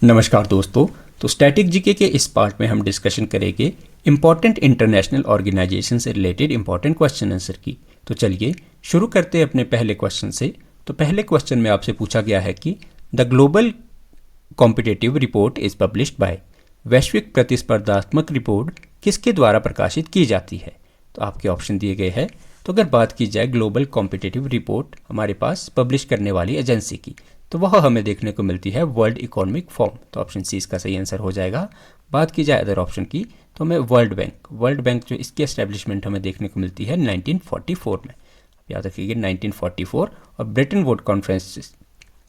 नमस्कार दोस्तों। तो स्टैटिक जीके के इस पार्ट में हम डिस्कशन करेंगे इंपॉर्टेंट इंटरनेशनल ऑर्गेनाइजेशन से रिलेटेड इंपॉर्टेंट क्वेश्चन आंसर की। तो चलिए शुरू करते हैं अपने पहले क्वेश्चन से। तो पहले क्वेश्चन में आपसे पूछा गया है कि the global competitive report is published by, वैश्विक प्रतिस्पर्धात्मक रिपोर्ट किसके द्वारा प्रकाशित की जाती है। तो आपके ऑप्शन दिए गए हैं। तो अगर बात की जाए ग्लोबल कॉम्पिटिटिव रिपोर्ट हमारे पास पब्लिश करने वाली एजेंसी की, तो वह हमें देखने को मिलती है वर्ल्ड इकोनॉमिक फोरम। तो ऑप्शन सी इसका सही आंसर हो जाएगा। बात की जाए अदर ऑप्शन की, तो हमें वर्ल्ड बैंक जो इसकी एस्टेब्लिशमेंट हमें देखने को मिलती है 1944 में। याद रखिए 1944, और ब्रेटन वुड कॉन्फ्रेंस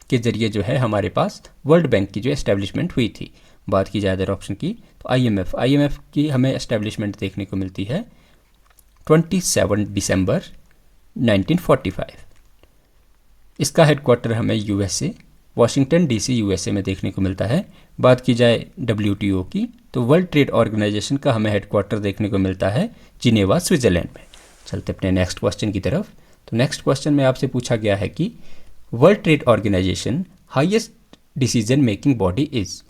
के जरिए जो है हमारे पास वर्ल्ड बैंक की जो एस्टेब्लिशमेंट हुई थी। बात की जाए अदर ऑप्शन की, तो आईएमएफ की हमें एस्टेब्लिशमेंट देखने को मिलती है 27 दिसंबर 1945। इसका हेडक्वार्टर हमें यूएसए वाशिंगटन डीसी यूएसए में देखने को मिलता है। बात की जाए डब्ल्यूटीओ की, तो वर्ल्ड ट्रेड ऑर्गेनाइजेशन का हमें हेडक्वार्टर देखने को मिलता है जिनेवा स्विट्जरलैंड में। चलते अपने नेक्स्ट क्वेश्चन की तरफ। तो नेक्स्ट क्वेश्चन में आपसे पूछा गया है कि world trade organisation highest decision making body is,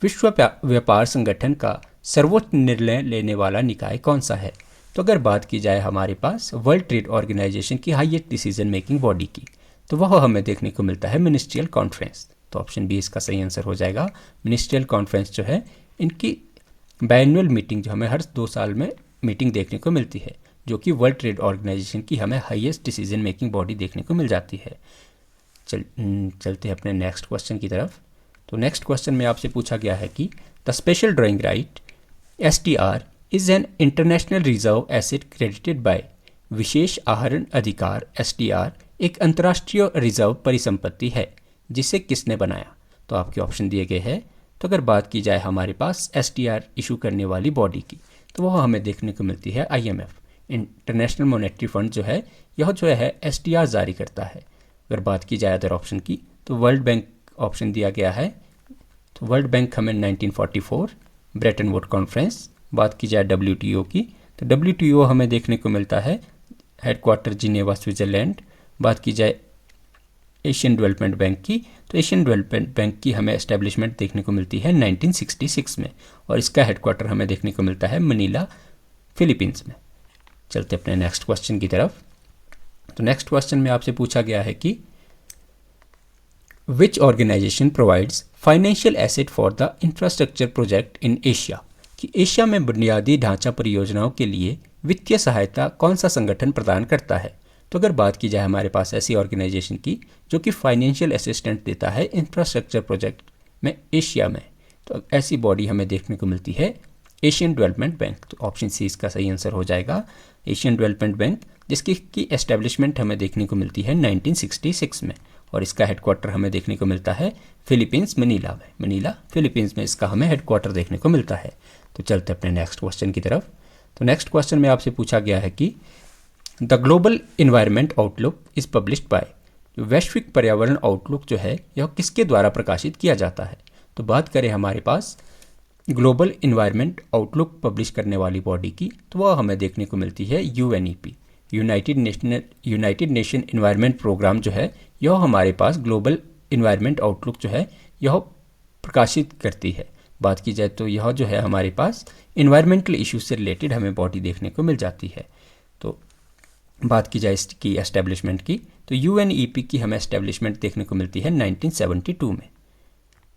विश्व व्यापार संगठन का सर्वोच्च निर्णय लेने वाला निकाय कौन सा है। तो अगर बात की जाए हमारे पास वर्ल्ड ट्रेड ऑर्गेनाइजेशन की हाईएस्ट डिसीजन मेकिंग बॉडी की, तो वह हमें देखने को मिलता है मिनिस्ट्रियल कॉन्फ्रेंस। तो ऑप्शन बी इसका सही आंसर हो जाएगा। मिनिस्ट्रियल कॉन्फ्रेंस जो है, इनकी बायनुअल मीटिंग जो हमें हर 2 साल में मीटिंग देखने को मिलती है, जो कि वर्ल्ड ट्रेड ऑर्गेनाइजेशन की हमें हाईएस्ट डिसीजन मेकिंग बॉडी देखने को मिल जाती है। चलते हैं अपने नेक्स्ट क्वेश्चन की तरफ। तो नेक्स्ट क्वेश्चन में आपसे पूछा गया है कि the special drawing right STR is an international reserve asset credited by, विशेष आहरण अधिकार STR एक अंतर्राष्ट्रीय रिजर्व परिसंपत्ति है जिसे किसने बनाया। तो आपके ऑप्शन दिए गए हैं। तो अगर बात की जाए हमारे पास STR इशू करने वाली बॉडी की, तो वह हमें देखने को मिलती है IMF, इंटरनेशनल मॉनेटरी फंड जो है, यह जो है STR जारी करता है। अगर बात की जाए अदर ऑप्शन की, तो वर्ल्ड बैंक ऑप्शन दिया गया है। तो वर्ल्ड बैंक हमें 1944 ब्रेटन वुड कॉन्फ्रेंस। बात की जाए WTO की, तो WTO हमें देखने को मिलता है हेडक्वार्टर जिनेवा स्विट्जरलैंड। बात की जाए एशियन डेवलपमेंट बैंक की, तो एशियन डेवलपमेंट बैंक की हमें एस्टेब्लिशमेंट देखने को मिलती है 1966 में, और इसका हेडक्वार्टर हमें देखने को मिलता है मनीला, फिलीपींस में। चलते अपने नेक्स्ट क्वेश्चन की तरफ। तो नेक्स्ट क्वेश्चन में आपसे पूछा गया है कि which organization provides financial asset for the infrastructure project in Asia, कि एशिया में बुनियादी ढांचा परियोजनाओं के लिए वित्तीय सहायता कौन सा संगठन प्रदान करता है। तो अगर बात की जाए हमारे पास ऐसी ऑर्गेनाइजेशन की जो कि फाइनेंशियल असिस्टेंट देता है इंफ्रास्ट्रक्चर प्रोजेक्ट में एशिया में, तो ऐसी बॉडी हमें देखने को मिलती है एशियन डेवलपमेंट बैंक। तो ऑप्शन सी इसका सही आंसर हो जाएगा, एशियन डेवलपमेंट बैंक, जिसकी की एस्टेब्लिशमेंट हमें देखने को मिलती है 1966 में, और इसका हेडक्वार्टर हमें देखने को मिलता है फिलीपींस मनीला में। मनीला फिलीपींस में इसका हमें हेडक्वार्टर देखने को मिलता है। तो चलते अपने नेक्स्ट क्वेश्चन की तरफ। तो नेक्स्ट क्वेश्चन में आपसे पूछा गया है कि the global environment outlook is published by, वैश्विक पर्यावरण आउटलुक जो है यह किसके द्वारा प्रकाशित किया जाता है। तो बात करें हमारे पास ग्लोबल इन्वायरमेंट आउटलुक पब्लिश करने वाली बॉडी की, तो वह हमें देखने को मिलती है UNEP, united nation environment programme जो है, यह हमारे पास ग्लोबल इन्वायरमेंट आउटलुक जो है यह प्रकाशित करती है। बात की जाए तो यह जो है हमारे पास इन्वायरमेंटल इश्यूज से रिलेटेड हमें बॉडी देखने को मिल जाती है। तो बात की जाए इसकी एस्टेब्लिशमेंट की, तो UNEP की हमें एस्टेब्लिशमेंट देखने को मिलती है 1972 में।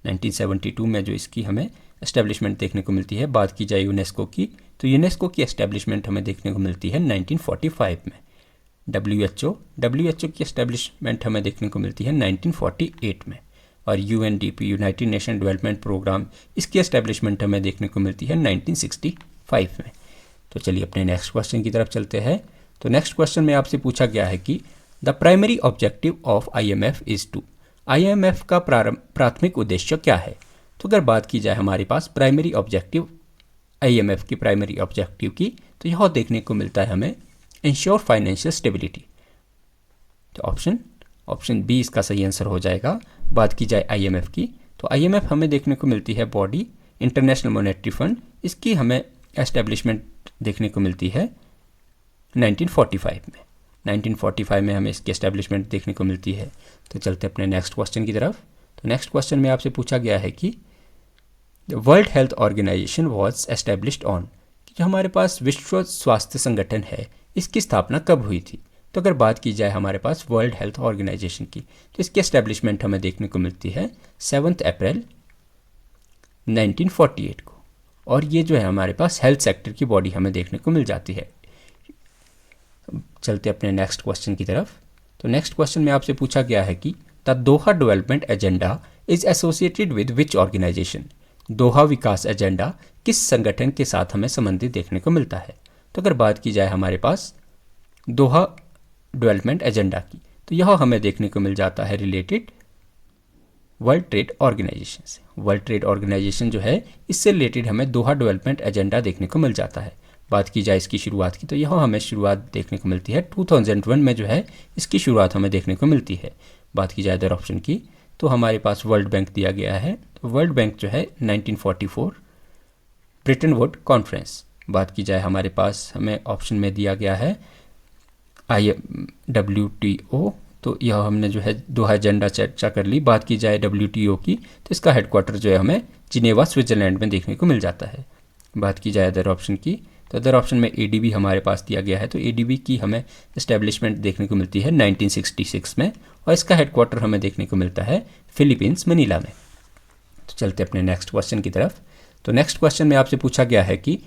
1972 में जो इसकी हमें एस्टेब्लिशमेंट देखने को मिलती है। बात की जाए यूनेस्को की, तो यूनेस्को की एस्टेब्लिशमेंट हमें देखने को मिलती है 1945 में। WHO की एस्टेब्लिशमेंट हमें देखने को मिलती है 1948 में, और UNDP, united nation development programme, इसकी एस्टेब्लिशमेंट हमें देखने को मिलती है 1965 में। तो चलिए अपने नेक्स्ट क्वेश्चन की तरफ चलते हैं। तो नेक्स्ट क्वेश्चन में आपसे पूछा गया है कि the primary objective of IMF is to, IMF का प्राथमिक उद्देश्य क्या है। तो अगर बात की जाए हमारे पास प्राइमरी ऑब्जेक्टिव IMF की प्राइमरी ऑब्जेक्टिव की, तो यह देखने को मिलता है हमें इंश्योर फाइनेंशियल स्टेबिलिटी। तो ऑप्शन बी इसका सही आंसर हो जाएगा। बात की जाए IMF की, तो IMF हमें देखने को मिलती है बॉडी इंटरनेशनल मॉनेटरी फंड, इसकी हमें एस्टेब्लिशमेंट देखने को मिलती है 1945 में। 1945 में हमें इसकी एस्टेब्लिशमेंट देखने को मिलती है। तो चलते अपने नेक्स्ट क्वेश्चन की तरफ। तो नेक्स्ट क्वेश्चन में आपसे पूछा गया है कि world health organisation was established on, जो हमारे पास विश्व स्वास्थ्य संगठन है इसकी स्थापना कब हुई थी। तो अगर बात की जाए हमारे पास वर्ल्ड हेल्थ ऑर्गेनाइजेशन की, तो इसकी एस्टेब्लिशमेंट हमें देखने को मिलती है 7 अप्रैल 1948 को, और ये जो है हमारे पास हेल्थ सेक्टर की बॉडी हमें देखने को मिल जाती है। चलते अपने नेक्स्ट क्वेश्चन की तरफ। तो नेक्स्ट क्वेश्चन में आपसे पूछा गया है कि the Doha development agenda is associated with which organisation, Doha विकास एजेंडा किस संगठन के साथ हमें संबंधित देखने को मिलता है। तो अगर बात की जाए हमारे पास दोहा डेवलपमेंट एजेंडा की, तो यह हमें देखने को मिल जाता है रिलेटेड वर्ल्ड ट्रेड ऑर्गेनाइजेशन से। वर्ल्ड ट्रेड ऑर्गेनाइजेशन जो है इससे रिलेटेड हमें दोहा डेवलपमेंट एजेंडा देखने को मिल जाता है। बात की जाए इसकी शुरुआत की, तो यह हमें शुरुआत देखने को मिलती है 2001 में जो है इसकी शुरुआत हमें देखने को मिलती है। बात की जाए अदर ऑप्शन की, तो हमारे पास वर्ल्ड बैंक दिया गया है, तो वर्ल्ड बैंक जो है 1944 ब्रिटन वुड कॉन्फ्रेंस। बात की जाए हमारे पास हमें ऑप्शन में दिया गया है WTO, तो यह हमने जो है दोहा एजेंडा चर्चा कर ली। बात की जाए WTO की, तो इसका हेडक्वार्टर जो है हमें जिनेवा स्विट्जरलैंड में देखने को मिल जाता है। बात की जाए अदर ऑप्शन की, तो अदर ऑप्शन में ADB हमारे पास दिया गया है, तो ADB की हमें इस्टेब्लिशमेंट देखने को मिलती है 1966 में, और इसका हेडक्वार्टर हमें देखने को मिलता है फिलीपींस मनीला में। तो चलते अपने नेक्स्ट क्वेश्चन की तरफ। तो नेक्स्ट क्वेश्चन में आपसे पूछा गया है कि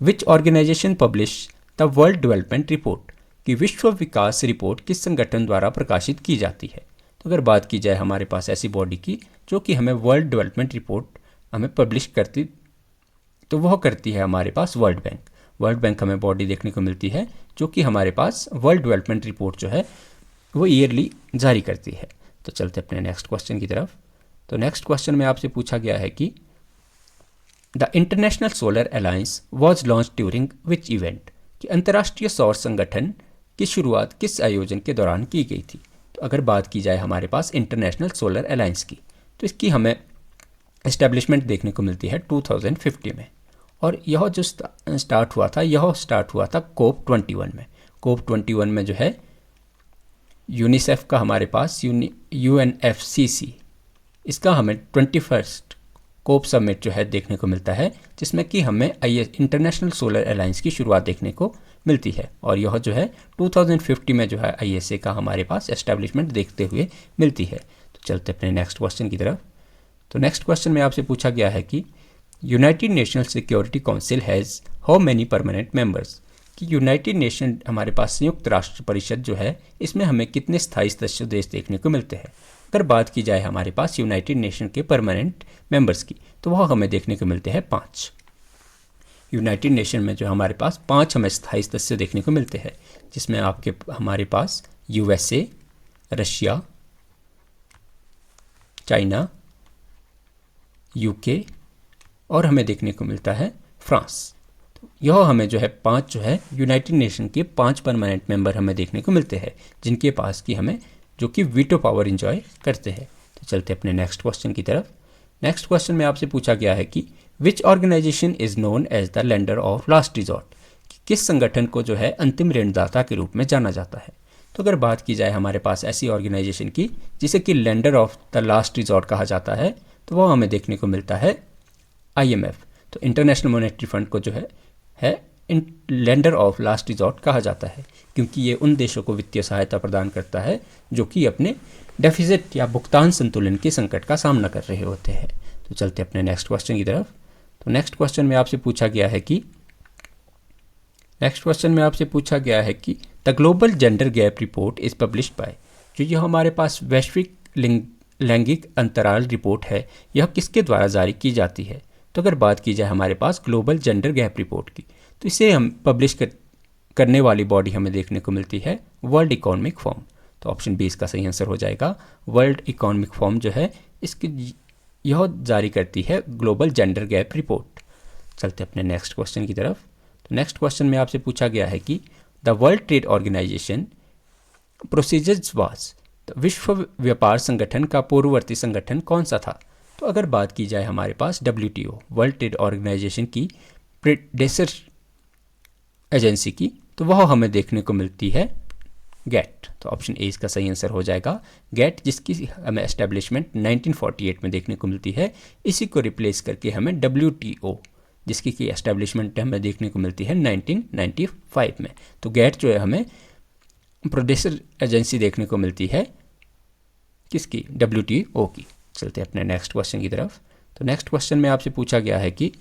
which organization publish the world development report, कि विश्व विकास रिपोर्ट किस संगठन द्वारा प्रकाशित की जाती है। तो अगर बात की जाए हमारे पास ऐसी बॉडी की जो कि हमें वर्ल्ड डेवलपमेंट रिपोर्ट हमें पब्लिश करती, तो वह करती है हमारे पास वर्ल्ड बैंक। वर्ल्ड बैंक हमें बॉडी देखने को मिलती है जो कि हमारे पास वर्ल्ड डेवलपमेंट रिपोर्ट जो है वो ईयरली जारी करती है। तो चलते अपने नेक्स्ट क्वेश्चन की तरफ। तो नेक्स्ट क्वेश्चन में आपसे पूछा गया है कि the international solar alliance was launch during which event, कि अंतर्राष्ट्रीय सौर संगठन की शुरुआत किस आयोजन के दौरान की गई थी। तो अगर बात की जाए हमारे पास इंटरनेशनल सोलर अलायंस की, तो इसकी हमें इस्टेब्लिशमेंट देखने को मिलती है 2050 में, और यह जो स्टार्ट हुआ था COP21 में। COP21 में जो है यूनिसेफ का हमारे पास UNFCCC, इसका हमें 21st COP समिट जो है देखने को मिलता है, जिसमें कि हमें इंटरनेशनल सोलर अलायंस की शुरुआत देखने को मिलती है, और यह जो है 2050 में जो है ISA का हमारे पास एस्टेब्लिशमेंट देखते हुए मिलती है। तो चलते अपने नेक्स्ट क्वेश्चन की तरफ। तो नेक्स्ट क्वेश्चन में आपसे पूछा गया है कि united national security council has how many permanent members, कि यूनाइटेड नेशन हमारे पास संयुक्त राष्ट्र परिषद जो है इसमें हमें कितने स्थायी सदस्य देश देखने को मिलते हैं। अगर बात की जाए हमारे पास यूनाइटेड नेशन के परमानेंट मेंबर्स की, तो वह हमें देखने को मिलते हैं 5। यूनाइटेड नेशन में जो हमारे पास 5 हमें स्थायी सदस्य देखने को मिलते हैं, जिसमें हमारे पास USA, रशिया, चाइना, UK और हमें देखने को मिलता है फ्रांस। तो यह हमें जो है 5 जो है यूनाइटेड नेशन के 5 परमानेंट मेंबर हमें देखने को मिलते हैं, जिनके पास की हमें जो कि वीटो पावर इंजॉय करते हैं। तो चलते अपने नेक्स्ट क्वेश्चन की तरफ। नेक्स्ट क्वेश्चन में आपसे पूछा गया है कि which organization is known as the lender of last resort, किस संगठन को जो है अंतिम ऋणदाता के रूप में जाना जाता है। तो अगर बात की जाए हमारे पास ऐसी ऑर्गेनाइजेशन की जिसे कि lender of the last resort कहा जाता है, तो वह हमें देखने को मिलता है IMF। तो इंटरनेशनल मॉनेटरी फंड को जो है लेंडर ऑफ लास्ट रिजॉर्ट कहा जाता है, क्योंकि ये उन देशों को वित्तीय सहायता प्रदान करता है जो कि अपने डेफिसिट या भुगतान संतुलन के संकट का सामना कर रहे होते हैं। तो चलते अपने नेक्स्ट क्वेश्चन की तरफ। तो नेक्स्ट क्वेश्चन में आपसे पूछा गया है कि the global gender gap report is published by, जो यह हमारे पास वैश्विक लैंगिक अंतराल रिपोर्ट है, यह किसके द्वारा जारी की जाती है। तो अगर बात की जाए हमारे पास ग्लोबल जेंडर गैप रिपोर्ट की, तो इसे हम पब्लिश करने वाली बॉडी हमें देखने को मिलती है वर्ल्ड इकोनॉमिक फोरम। तो ऑप्शन 20 का सही आंसर हो जाएगा। वर्ल्ड इकोनॉमिक फोरम जो है यह जारी करती है ग्लोबल जेंडर गैप रिपोर्ट। चलते अपने नेक्स्ट क्वेश्चन की तरफ। तो नेक्स्ट क्वेश्चन में आपसे पूछा गया है कि the world trade organisation procedures was, तो विश्व व्यापार संगठन का पूर्ववर्ती संगठन कौन सा था। तो अगर बात की जाए हमारे पास WTO वर्ल्ड ट्रेड ऑर्गेनाइजेशन की प्रेडेसर एजेंसी की, तो वह हमें देखने को मिलती है गेट। तो ऑप्शन ए इसका सही आंसर हो जाएगा गेट, जिसकी हमें एस्टेब्लिशमेंट 1948 में देखने को मिलती है। इसी को रिप्लेस करके हमें WTO, जिसकी की एस्टेब्लिशमेंट हमें देखने को मिलती है 1995 में। तो गेट जो है हमें प्रोड्यूसर एजेंसी देखने को मिलती है किसकी, WTO की। चलते हैं अपने नेक्स्ट क्वेश्चन की तरफ। तो नेक्स्ट क्वेश्चन में आपसे पूछा गया है कि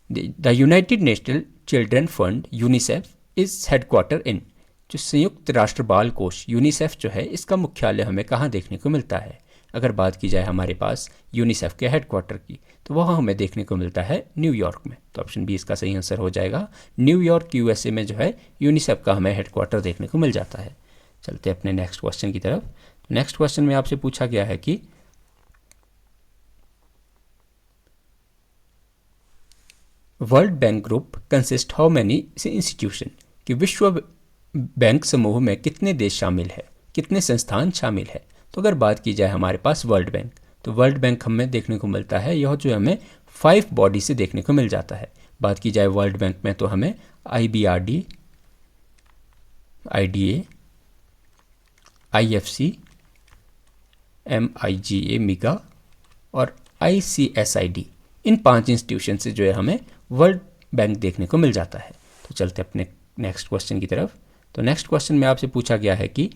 the United national children fund UNICEF is headquarter in, जो संयुक्त राष्ट्र बाल कोष यूनिसेफ जो है इसका मुख्यालय हमें कहाँ देखने को मिलता है। अगर बात की जाए हमारे पास यूनिसेफ के हेडक्वार्टर की, तो वह हमें देखने को मिलता है न्यूयॉर्क में। तो ऑप्शन बी इसका सही आंसर हो जाएगा, न्यूयॉर्क USA में जो है यूनिसेफ का हमें हेडक्वार्टर देखने को मिल जाता है। चलते अपने नेक्स्ट क्वेश्चन की तरफ। नेक्स्ट क्वेश्चन में आपसे पूछा गया है कि world bank group consist how many institution, कि विश्व बैंक समूह में कितने देश शामिल है, कितने संस्थान शामिल है। तो अगर बात की जाए हमारे पास वर्ल्ड बैंक, तो वर्ल्ड बैंक हमें देखने को मिलता है, यह जो हमें 5 बॉडी से देखने को मिल जाता है। बात की जाए वर्ल्ड बैंक में तो हमें IBRD, IDA, IFC, MIGA मिगा और ICSID, इन 5 इंस्टीट्यूशन से जो है हमें वर्ल्ड बैंक देखने को मिल जाता है। तो चलते अपने नेक्स्ट क्वेश्चन की तरफ। तो नेक्स्ट क्वेश्चन में आपसे पूछा गया है कि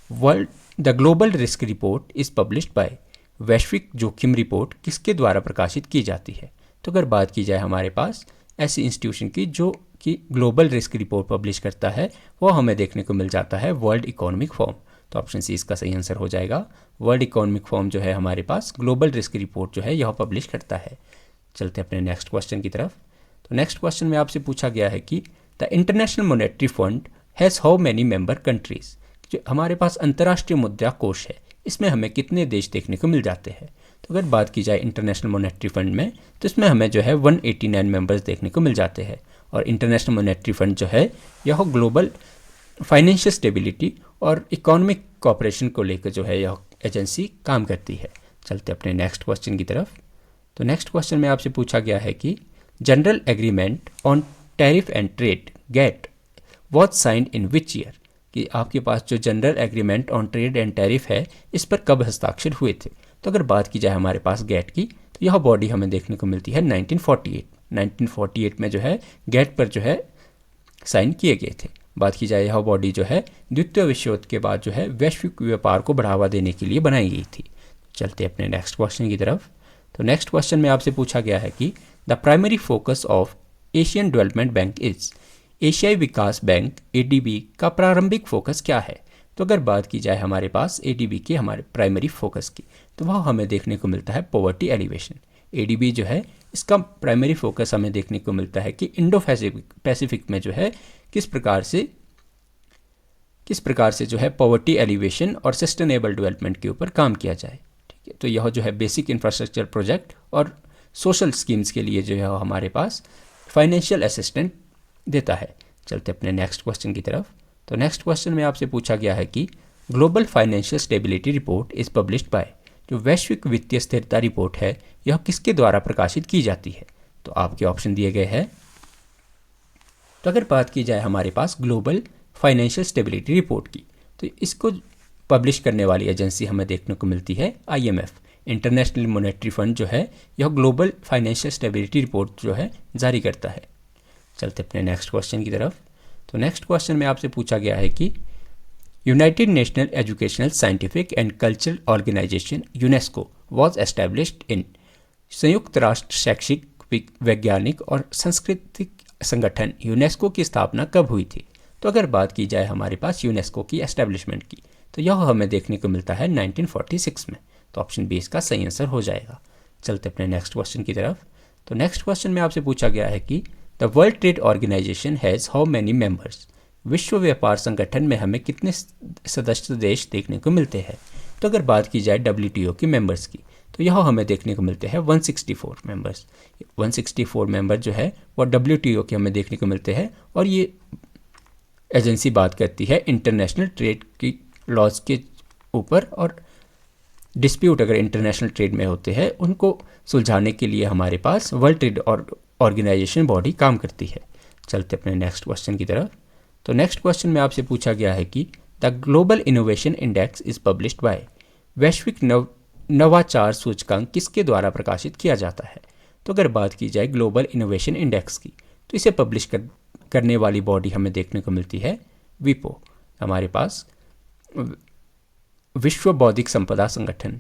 the global risk report is published by, वैश्विक जोखिम रिपोर्ट किसके द्वारा प्रकाशित की जाती है। तो अगर बात की जाए हमारे पास ऐसी इंस्टीट्यूशन की जो कि ग्लोबल रिस्क रिपोर्ट पब्लिश करता है, वो हमें देखने को मिल जाता है वर्ल्ड इकोनॉमिक फोरम। तो ऑप्शन सी इसका सही आंसर हो जाएगा, वर्ल्ड इकोनॉमिक फोरम जो है हमारे पास ग्लोबल रिस्क रिपोर्ट जो है यह पब्लिश करता है। चलते अपने नेक्स्ट क्वेश्चन की तरफ। तो नेक्स्ट क्वेश्चन में आपसे पूछा गया है कि the international monetary fund has how many member countries, जो हमारे पास अंतर्राष्ट्रीय मुद्रा कोष है इसमें हमें कितने देश देखने को मिल जाते हैं। तो अगर बात की जाए इंटरनेशनल मॉनेटरी फंड में, तो इसमें हमें जो है 189 मेंबर्स देखने को मिल जाते हैं। और इंटरनेशनल मॉनेटरी फंड जो है यह ग्लोबल फाइनेंशियल स्टेबिलिटी और इकोनॉमिक कोऑपरेशन को लेकर जो है यह एजेंसी काम करती है। चलते अपने नेक्स्ट क्वेश्चन की तरफ। तो नेक्स्ट क्वेश्चन में आपसे पूछा गया है कि general agreement on tariff and trade GATT was signed in which year, कि आपके पास जो general agreement on trade and tariff है इस पर कब हस्ताक्षर हुए थे। तो अगर बात की जाए हमारे पास गेट की, तो यह बॉडी हमें देखने को मिलती है 1948 में जो है गेट पर जो है साइन किए गए थे। बात की जाए यह बॉडी जो है द्वितीय विश्व युद्ध के बाद जो है वैश्विक व्यापार को बढ़ावा देने के लिए बनाई गई थी। चलते अपने नेक्स्ट क्वेश्चन की तरफ। तो नेक्स्ट क्वेश्चन में आपसे पूछा गया है कि the primary focus of Asian development bank is, एशियाई विकास बैंक ADB का प्रारंभिक फोकस क्या है। तो अगर बात की जाए हमारे पास ADB के हमारे प्राइमरी फोकस की, तो वह हमें देखने को मिलता है पॉवर्टी एलिवेशन। ADB जो है इसका प्राइमरी फोकस हमें देखने को मिलता है कि इंडो पैसिफिक में जो है किस प्रकार से जो है पॉवर्टी एलिवेशन और सस्टेनेबल डेवलपमेंट के ऊपर काम किया जाए। ठीक है, तो यह जो है बेसिक इंफ्रास्ट्रक्चर प्रोजेक्ट और सोशल स्कीम्स के लिए जो है हमारे पास फाइनेंशियल असिस्टेंट देता है। चलते अपने नेक्स्ट क्वेश्चन की तरफ। तो नेक्स्ट क्वेश्चन में आपसे पूछा गया है कि global financial stability report is published by, जो वैश्विक वित्तीय स्थिरता रिपोर्ट है यह किसके द्वारा प्रकाशित की जाती है। तो आपके ऑप्शन दिए गए हैं। तो अगर बात की जाए हमारे पास ग्लोबल फाइनेंशियल स्टेबिलिटी रिपोर्ट की, तो इसको पब्लिश करने वाली एजेंसी हमें देखने को मिलती है IMF, इंटरनेशनल मॉनेटरी फंड जो है यह ग्लोबल फाइनेंशियल स्टेबिलिटी रिपोर्ट जो है जारी करता है। चलते अपने नेक्स्ट क्वेश्चन की तरफ। तो नेक्स्ट क्वेश्चन में आपसे पूछा गया है कि united national educational scientific and cultural organisation UNESCO was established in, संयुक्त राष्ट्र शैक्षिक वैज्ञानिक और सांस्कृतिक संगठन यूनेस्को की स्थापना कब हुई थी। तो अगर बात की जाए हमारे पास यूनेस्को की एस्टैब्लिशमेंट की, तो यह हमें देखने को मिलता है 1946 में। तो ऑप्शन बी इसका सही आंसर हो जाएगा। चलते अपने नेक्स्ट क्वेश्चन की तरफ। तो नेक्स्ट क्वेश्चन में आपसे पूछा गया है कि the world trade organisation has how many members, विश्व व्यापार संगठन में हमें कितने सदस्य देश देखने को मिलते हैं। तो अगर बात की जाए WTO के मेंबर्स की, तो यह हमें देखने को मिलते हैं 164 मेंबर्स। 164 मेंबर जो है वो WTO के हमें देखने को मिलते हैं। और ये एजेंसी बात करती है इंटरनेशनल ट्रेड की लॉज के ऊपर, और डिस्प्यूट अगर इंटरनेशनल ट्रेड में होते हैं उनको सुलझाने के लिए हमारे पास वर्ल्ड ट्रेड ऑर्गेनाइजेशन बॉडी काम करती है। चलते अपने नेक्स्ट क्वेश्चन की तरफ। तो नेक्स्ट क्वेश्चन में आपसे पूछा गया है कि the global innovation index is published by. वैश्विक नवाचार सूचकांक किसके द्वारा प्रकाशित किया जाता है? तो अगर बात की जाए ग्लोबल इनोवेशन इंडेक्स की, तो इसे पब्लिश करने वाली बॉडी हमें देखने को मिलती है विपो। हमारे पास विश्व बौद्धिक संपदा संगठन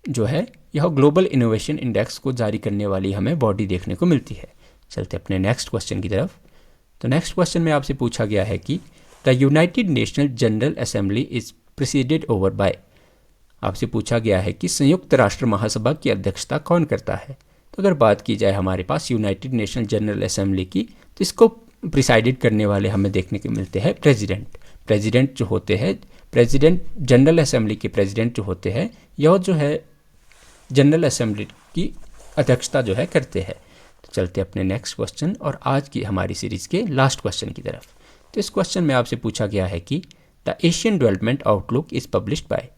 जो है, यह ग्लोबल इनोवेशन इंडेक्स को जारी करने वाली हमें बॉडी देखने को मिलती है। चलते अपने नेक्स्ट क्वेश्चन की तरफ। तो नेक्स्ट क्वेश्चन में आपसे पूछा गया है कि the United national general assembly is preceded over by. आपसे पूछा गया है कि संयुक्त राष्ट्र महासभा की अध्यक्षता कौन करता है? तो अगर बात की जाए हमारे पास यूनाइटेड नेशनल जनरल असेंबली की, तो इसको प्रिसाइडेड करने वाले हमें देखने को मिलते हैं प्रेसिडेंट। प्रेसिडेंट जो होते हैं, प्रेसिडेंट जनरल असेंबली के प्रेसिडेंट जो होते हैं, यह जो है जनरल असेंबली की अध्यक्षता जो है करते हैं। तो चलते अपने नेक्स्ट क्वेश्चन और आज की हमारी सीरीज़ के लास्ट क्वेश्चन की तरफ। तो इस क्वेश्चन में आपसे पूछा गया है कि the Asian development outlook is published by.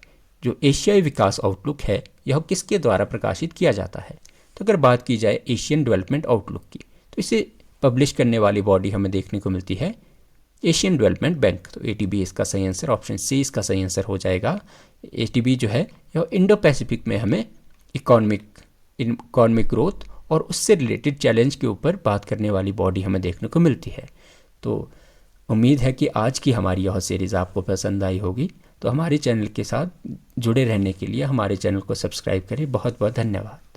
जो एशियाई विकास आउटलुक है, यह किसके द्वारा प्रकाशित किया जाता है? तो अगर बात की जाए एशियन डेवलपमेंट आउटलुक की, तो इसे पब्लिश करने वाली बॉडी हमें देखने को मिलती है एशियन डेवलपमेंट बैंक। तो ADB इसका सही आंसर, ऑप्शन सी इसका सही आंसर हो जाएगा। ADB जो है यह इंडो पैसिफिक में हमें इकोनॉमिक ग्रोथ और उससे रिलेटेड चैलेंज के ऊपर बात करने वाली बॉडी हमें देखने को मिलती है। तो उम्मीद है कि आज की हमारी यह सीरीज़ आपको पसंद आई होगी। तो हमारे चैनल के साथ जुड़े रहने के लिए हमारे चैनल को सब्सक्राइब करें। बहुत बहुत धन्यवाद।